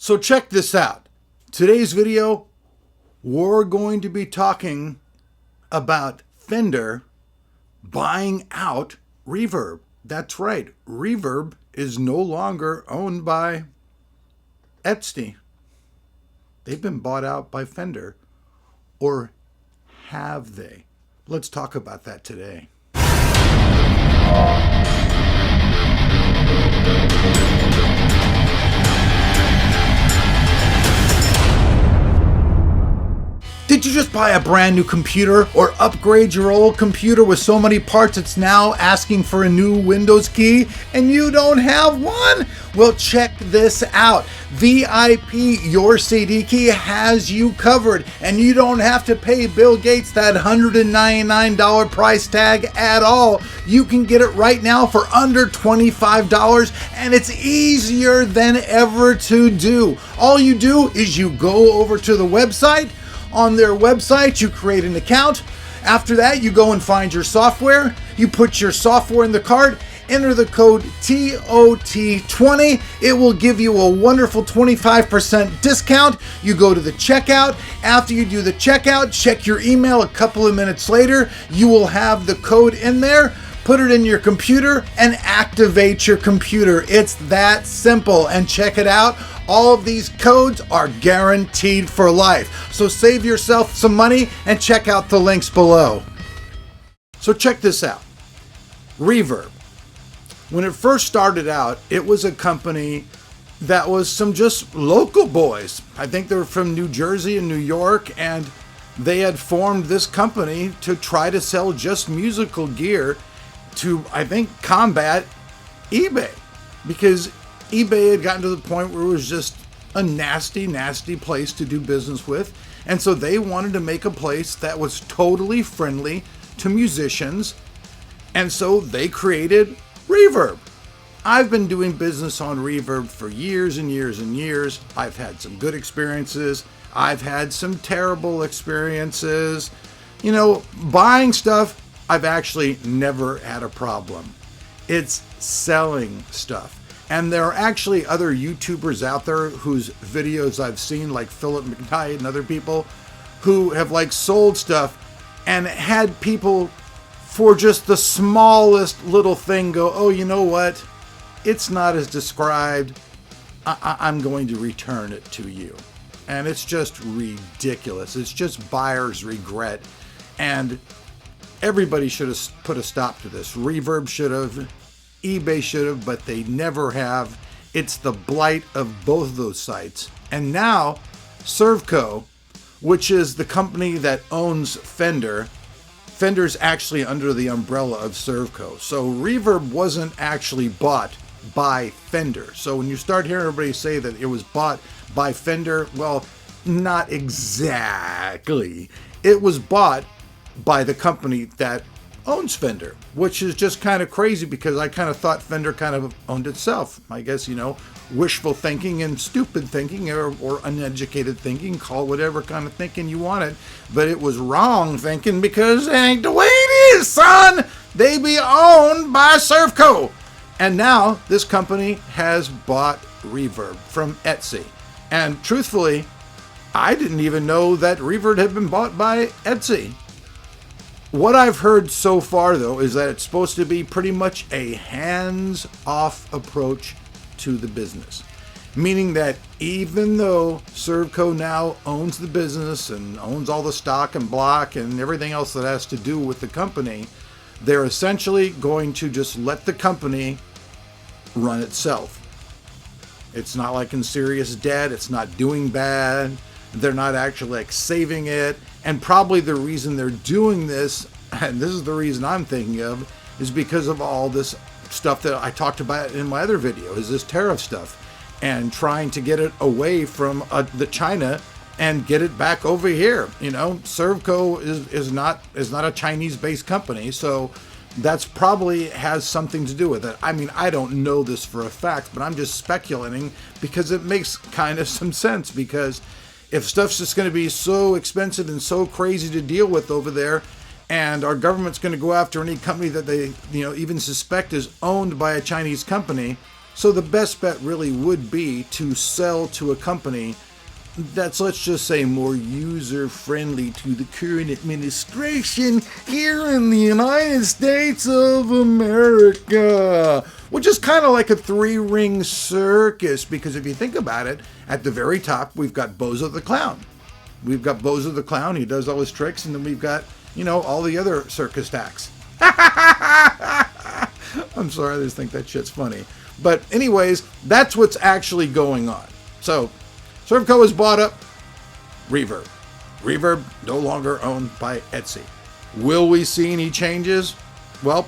So check this out. Today's video, we're going to be talking about Fender buying out Reverb. That's right. Reverb is no longer owned by Etsy. They've been bought out by Fender. Or have they? Let's talk about that today. Did you just buy a brand new computer or upgrade your old computer with so many parts it's now asking for a new Windows key and you don't have one? Well, check this out. VIP Your CD Key has you covered, and you don't have to pay Bill Gates that $199 price tag at all. You can get it right now for under $25, and it's easier than ever to do. All you do is you go over to the website. On their website, you create an account. After that, you go and find your software. You put your software in the cart, enter the code TOT20. It will give you a wonderful 25% discount. You go to the checkout. After you do the checkout, check your email a couple of minutes later. You will have the code in there. Put it in your computer and activate your computer. It's that simple. And check it out. All of these codes are guaranteed for life. So save yourself some money and check out the links below. So check this out. Reverb. When it first started out, it was a company that was some just local boys. I think they were from New Jersey and New York, and they had formed this company to try to sell just musical gear to, I think, combat eBay, because eBay had gotten to the point where it was just a nasty, nasty place to do business with. And so they wanted to make a place that was totally friendly to musicians. And so they created Reverb. I've been doing business on Reverb for years and years and years. I've had some good experiences. I've had some terrible experiences. You know, buying stuff, I've actually never had a problem. It's selling stuff. And there are actually other YouTubers out there whose videos I've seen, like Philip McKnight and other people, who have like sold stuff and had people for just the smallest little thing go, oh, you know what? It's not as described. I'm going to return it to you. And it's just ridiculous. It's just buyer's regret. And everybody should have put a stop to this. Reverb should have. eBay should have, but they never have. It's the blight of both of those sites. And now, SERVCO, which is the company that owns Fender, Fender's actually under the umbrella of SERVCO. So Reverb wasn't actually bought by Fender. So when you start hearing everybody say that it was bought by Fender, well, not exactly. It was bought by the company that owns Fender, which is just kind of crazy because I kind of thought Fender kind of owned itself. I guess, you know, wishful thinking and stupid thinking or uneducated thinking, call whatever kind of thinking you want it. But it was wrong thinking because it ain't the way it is, son. They be owned by SERVCO. And now this company has bought Reverb from Etsy. And truthfully, I didn't even know that Reverb had been bought by Etsy. What I've heard so far, though, is that it's supposed to be pretty much a hands-off approach to the business. Meaning that even though SERVCO now owns the business and owns all the stock and block and everything else that has to do with the company, they're essentially going to just let the company run itself. It's not like in serious debt. It's not doing bad. They're not actually like saving it. And probably the reason they're doing this, and this is the reason I'm thinking of, is because of all this stuff that I talked about in my other video, is this tariff stuff. And trying to get it away from the China and get it back over here. You know, SERVCO is not a Chinese-based company, so that's probably has something to do with it. I mean, I don't know this for a fact, but I'm just speculating because it makes kind of some sense. Because if stuff's just going to be so expensive and so crazy to deal with over there, and our government's going to go after any company that they, you know, even suspect is owned by a Chinese company, So the best bet really would be to sell to a company that's, let's just say, more user-friendly to the current administration here in the United States of America. Which is kind of like a three-ring circus, because if you think about it, at the very top, we've got Bozo the Clown. We've got Bozo the Clown, he does all his tricks, and then we've got, you know, all the other circus acts. I'm sorry, I just think that shit's funny. But anyways, that's what's actually going on. So, SERVCO has bought up Reverb. Reverb no longer owned by Etsy. Will we see any changes? Well,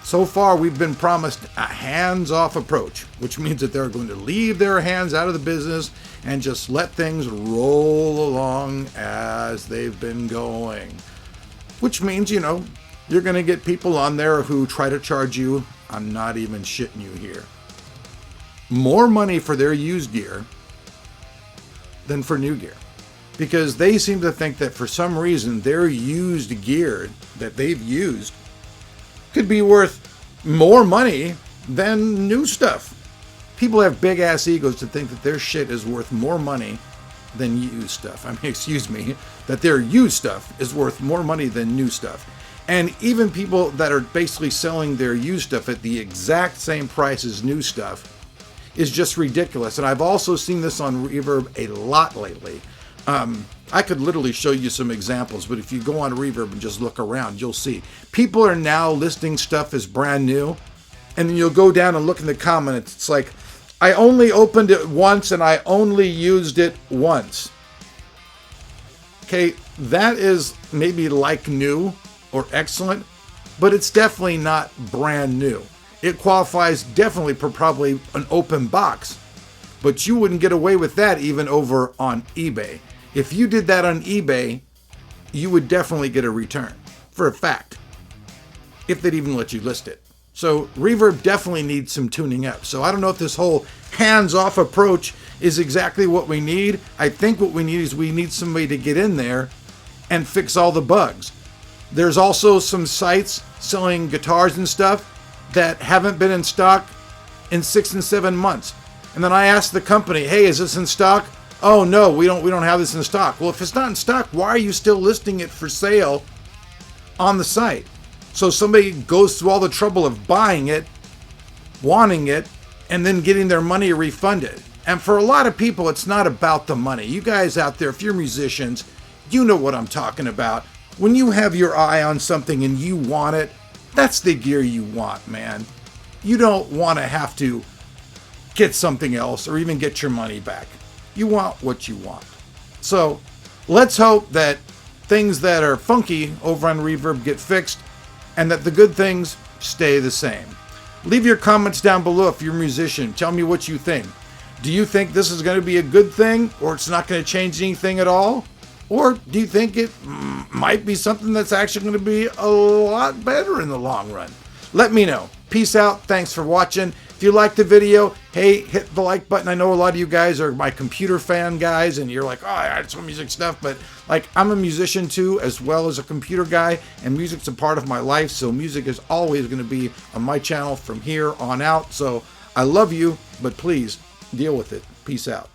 so far we've been promised a hands-off approach, which means that they're going to leave their hands out of the business and just let things roll along as they've been going. Which means, you know, you're going to get people on there who try to charge you, I'm not even shitting you here, more money for their used gear than for new gear. Because they seem to think that for some reason their used gear that they've used could be worth more money than new stuff. People have big ass egos to think that their shit is worth more money than used stuff. I mean, excuse me, that their used stuff is worth more money than new stuff. And even people that are basically selling their used stuff at the exact same price as new stuff is just ridiculous. And I've also seen this on Reverb a lot lately. I could literally show you some examples, but if you go on Reverb and just look around, you'll see. People are now listing stuff as brand new, and then you'll go down and look in the comments. It's like, I only opened it once and I only used it once. Okay, that is maybe like new or excellent, but it's definitely not brand new. It qualifies definitely for probably an open box, but you wouldn't get away with that even over on eBay. If you did that on eBay, you would definitely get a return, for a fact, if they'd even let you list it. So Reverb definitely needs some tuning up. So I don't know if this whole hands-off approach is exactly what we need. I think what we need is we need somebody to get in there and fix all the bugs. There's also some sites selling guitars and stuff that haven't been in stock in 6 and 7 months. And then I asked the company, hey, is this in stock? Oh no, we don't have this in stock. Well, if it's not in stock, why are you still listing it for sale on the site? So somebody goes through all the trouble of buying it, wanting it, and then getting their money refunded. And for a lot of people, it's not about the money. You guys out there, if you're musicians, you know what I'm talking about. When you have your eye on something and you want it, that's the gear you want, man. You don't want to have to get something else or even get your money back. You want what you want. So let's hope that things that are funky over on Reverb get fixed and that the good things stay the same. Leave your comments down below if you're a musician. Tell me what you think. Do you think this is going to be a good thing, or it's not going to change anything at all? Or do you think it might be something that's actually going to be a lot better in the long run? Let me know. Peace out. Thanks for watching. If you liked the video, hey, hit the like button. I know a lot of you guys are my computer fan guys, and you're like, oh, I had some music stuff, but like, I'm a musician too, as well as a computer guy, and music's a part of my life, so music is always going to be on my channel from here on out. So I love you, but please deal with it. Peace out.